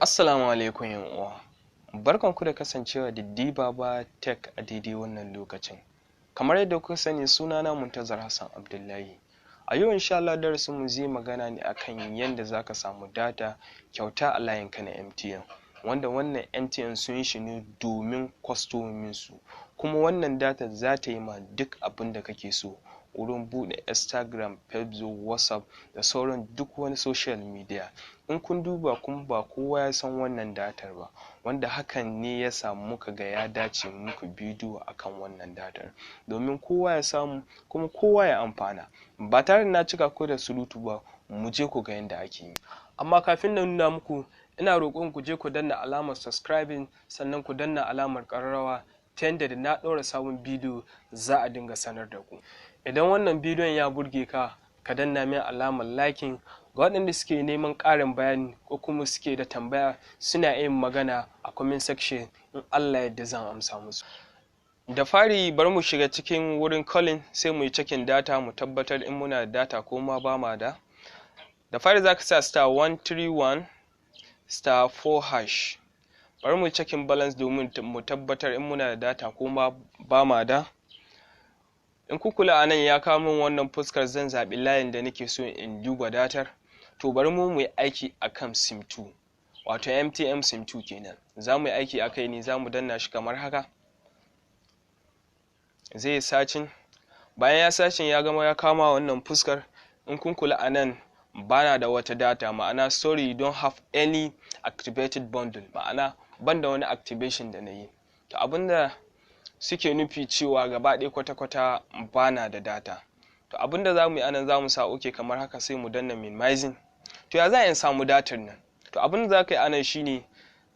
Assalamu alaikum uwa. Barkanku da kasancewa da Dibaba Tech a daidai wannan lokacin. Kamar yadda kuka sani sunana Muntazar Hassan Abdullahi. A yau insha Allah darasin mu zai magana ne akan yanda zaka samu data kyauta a layinka na MTN. Wanda wannan MTN sun yi shi ne domin kwastomomin su. Kuma wannan data za ta yi ma duk abin da kake so. Wurin buɗe Instagram, Facebook, WhatsApp da sauran duk wani social media. In kun duba kuma ba kowa ya san wannan datar ba, wanda hakan ne ya samu muka ga ya dace muku bidiyo akan wannan datar domin kowa ya samu kuma kowa ya amfana. Ba tare da na cika ku da surutu ba, mu je ku ga yanda ake yi. Amma kafin na nuna muku, ina roƙon ku je ku danna alamar subscribing, sannan ku danna alamar ƙararrawa ta yanda da na ɗora sabon bidiyo za a dinga sanar da ku. Idan wannan bidiyon ya burge ka, ka danna min alamar liking. Ga waɗanda suke neman ƙarin bayani ko kuma suke da tambaya suna yin magana a comment section, in Allah yadda zan amsa musu. Da fari bari mu shiga cikin wurin calling, sai mu yi checking data mu tabbatar in muna da data ko ma ba ma da. Da fari za ka sa *131 *4#. Bari mu yi checking balance domin mu tabbatar in muna da data ko ma ba ma da. In ku kula anan ya kawo min wannan fuskar, zan zaɓi layin da nake so in duba datar. To bari mu yi aiki akan sim 2, wato MTN sim 2 kenan. Za mu yi aiki akai ne, za mu danna shi kamar haka. Zai yi searching. Bayan ya searching ya gama ya kama wannan fuskar. In kun kula anan bana da wata data, ma'ana sorry you don't have any activated bundle, ma'ana banda wani activation da na yi. To abinda suke nufi cewa gaba ɗaya kwata-kwata bana da data. To abinda za mu yi anan, za mu sa OK kamar haka, sai mu danna minimizing. To ya za in samu datar nan? To abinda za ka yi anan shine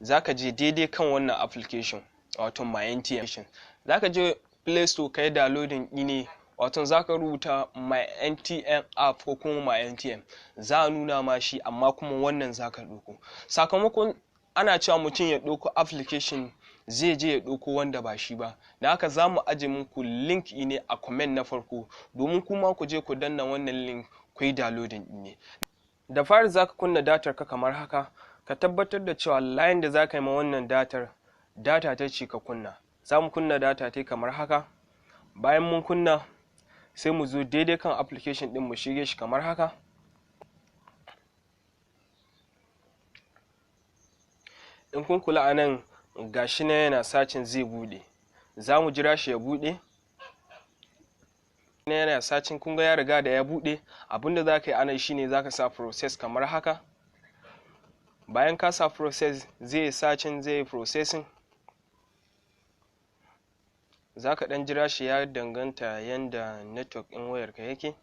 za ka je daidai kan wannan application, wato my MTN. Za ka je Play Store ka yi downloading ne, wato za ka rubuta my MTN app ko kuma my MTN. Za a nuna ma shi, amma kuma wannan za ka ɗauko. Sakamakon ana cewa mutum ya ɗauko application, zai je ya ɗauko wanda ba shi ba. Da haka za mu aje muku link ne a comment na farko, domin kuma ku je ku danna wannan link ku yi downloading ne. Da fari za ka kunna datar ka kamar haka. Ka tabbatar da cewa layin da za ka yi ma wannan datar, data ta ce ka kunna. Za mu kunna data ta kamar haka. Bayan mun kunna, sai mu zo daidai kan application ɗin mu shige shi kamar haka. In kun kula anan gashi na yana sacin zai bude, za mu jira shi ya bude. Yana sacin, kun ga ya riga da ya bude. Abinda za ka yi anan shine za ka sa process kamar haka. Bayan ka sa process, zai yi sacin, zai yi processing. Za ka ɗan jira shi, ya danganta yanda network ɗin wayarka yake.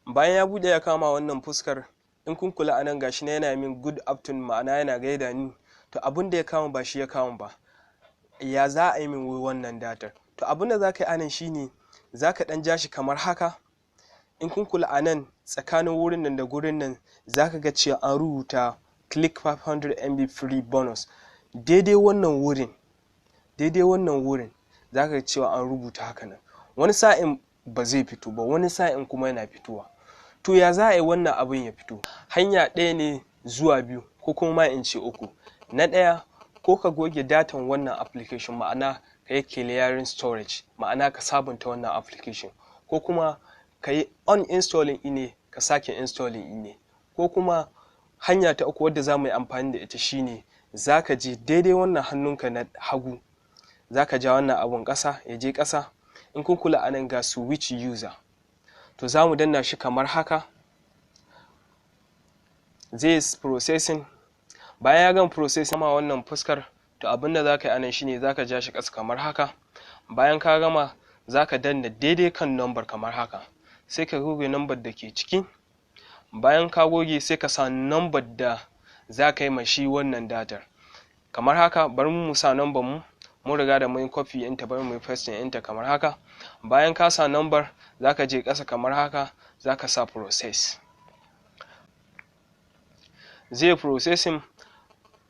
Bayan ya bude ya kama wannan fuskar, in kun kula anan gashi na yana min good afternoon, ma'ana yana gaida ni. To abin da ya kama ba shi ya kama ba. Ya za a yi min wannan datar? To abin da za ka yi anan shine za ka ɗan ja shi kamar haka. In kun kula anan tsakanin wurin nan da gurin nan, za ka ga cewa an rubuta click 500 MB free bonus. Daidai wannan wurin za ka ga cewa an rubuta haka nan. Wani sa'in ba zai fito ba, wani sa'in kuma yana fitowa. To ya za a yi wannan abin ya fito? Hanya ɗaya ne zuwa biyu, ko kuma ma in ce uku. Na ɗaya, ko ka goge datan wannan application, ma'ana ka yi clearing storage, ma'ana ka sabunta wannan application, ko kuma ka yi uninstalling ne ka sake installing ne. Ko kuma hanya ta uku wadda za mu yi amfani da ita shine za ka je daidai wannan hannunka na hagu, za ka ja wannan abun ƙasa ya je ƙasa. In kun kula anan ga switch user, to za mu danna shi kamar haka. Zai yi processing. Bayan ya gama processing ma wannan fuskar, to abinda za ka yi anan shine za ka ja shi ƙasa kamar haka. Bayan ka gama, za ka danna daidai kan number kamar haka, sai ka goge number da ke ciki. Bayan ka goge, sai ka sa number da za ka yi ma shi wannan datar kamar haka. Bari mu sa number mu, mun riga da mun copy ɗinta, bari mu yi pasting ɗinta kamar haka. Bayan ka sa number, za ka je ƙasa kamar haka, za ka sa process. Zai processing.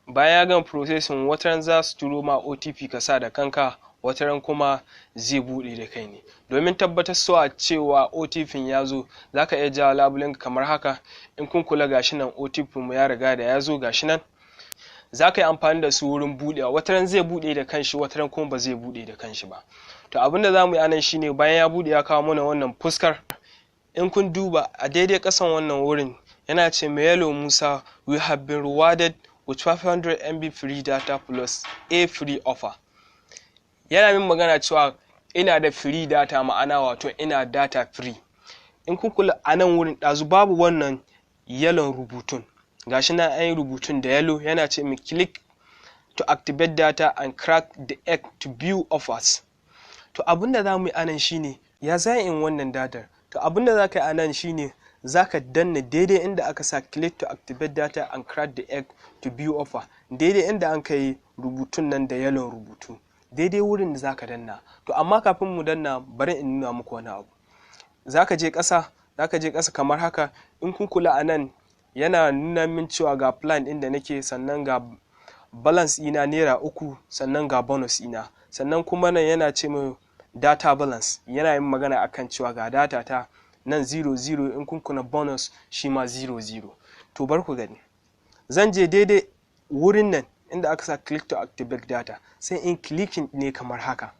Bayan ya gama processing, wataran za su turo ma OTP ka sa da kanka, wataran kuma zai buɗe da kai ne. Domin tabbatar cewa OTP ya zo, za ka iya jawo labulenka kamar haka. In kun kula gashi nan OTP mu ya riga da ya zo gashi nan. Za ka yi amfani da su wurin buɗewa, wataran zai buɗe da kanshi, wataran kuma ba zai buɗe da kanshi ba. To abinda za mu yi anan shine bayan ya buɗe ya kawo mana wannan fuskar. In kun duba a daidai ƙasan wannan wurin yana ce mai yellow Musa, we have been rewarded with 500 MB free data plus a free offer. Yana min magana cewa ina da free data, ma'ana wato ina data free. In kun kula a nan wurin ɗazu babu wannan yellow rubutun, gashi na an yi rubutun da yellow, yana ce mi click to activate data and crack the egg to view offers. To abinda za mu yi anan shine ya za in wannan datar. To abinda za ka yi anan shine za ka danna daidai inda aka sa click to activate data and crack the egg to view offer, daidai inda an kai rubutun nan da yellow rubutu, daidai wurin da za ka danna. To amma kafin mu danna bari in nuna muku wani abu. Za ka je ƙasa kamar haka. In kun kula anan yana nuna min cewa ga plan ɗin da nake, sannan ga balance ina naira 3, sannan ga bonus ina, sannan kuma nan yana ce min data balance, yana yin magana akan cewa ga data ta nan 00. In kun kuna bonus shi ma 00. To bar ku gani, zan je daidai wurin nan inda aka sa click to activate data, sai in clicking ne kamar haka.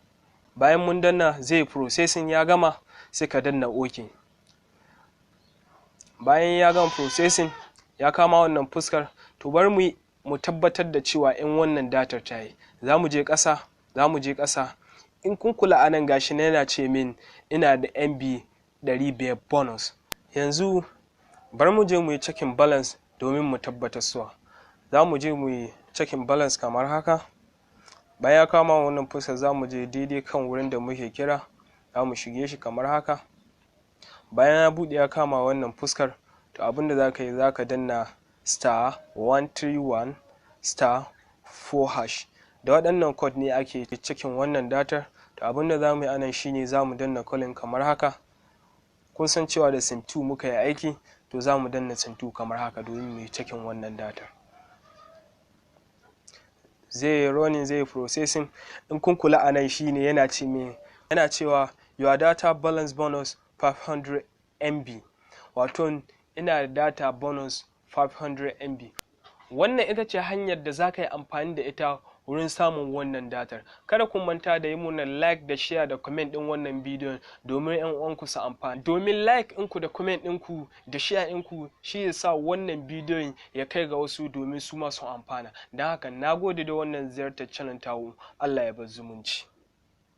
Bayan mun danna zai processing, ya gama sai ka danna OK. Bayan ya gama processing ya kama wannan fuskar. To bar mu tabbatar da cewa in wannan datar ta yi, za mu je ƙasa. In kun kula anan gashi na yana ce min ina da MB 500 bonus. Yanzu bar mu je mu yi checking balance domin mu tabbatar suwa. Za mu je mu yi checking balance kamar haka. Bayan ya kama wannan fuskar za mu je daidai kan wurin da muke kira, za mu shige shi kamar haka. Bayan ya buɗe ya kama wannan fuskar, to abinda za ka yi za ka danna *131*4#. Da waɗannan code ne ake cikin wannan datar. To abinda za mu yi anan shine za mu danna calling kamar haka. Kun san cewa da sim2 muka yi aiki, to za mu danna sim2 kamar haka domin mu yi cikin wannan datar. Zai running, zai processing. In kun kula anan shine yana cewa your data balance bonus 500 MB, wato ina da data bonus 500 MB. Wannan ita ce hanyar da za ka yi amfani da ita wurin samun wannan datar. Kada ku manta da yi muna like da share da comment din wannan bidiyon domin yan uwanku su amfana. Domin like ɗinku da comment ɗinku da share ɗinku shi ya sa wannan bidiyon ya kai ga wasu domin su ma su amfana. Don haka nagode da wannan ziyartar channel tawo. Allah ya bar zumunci.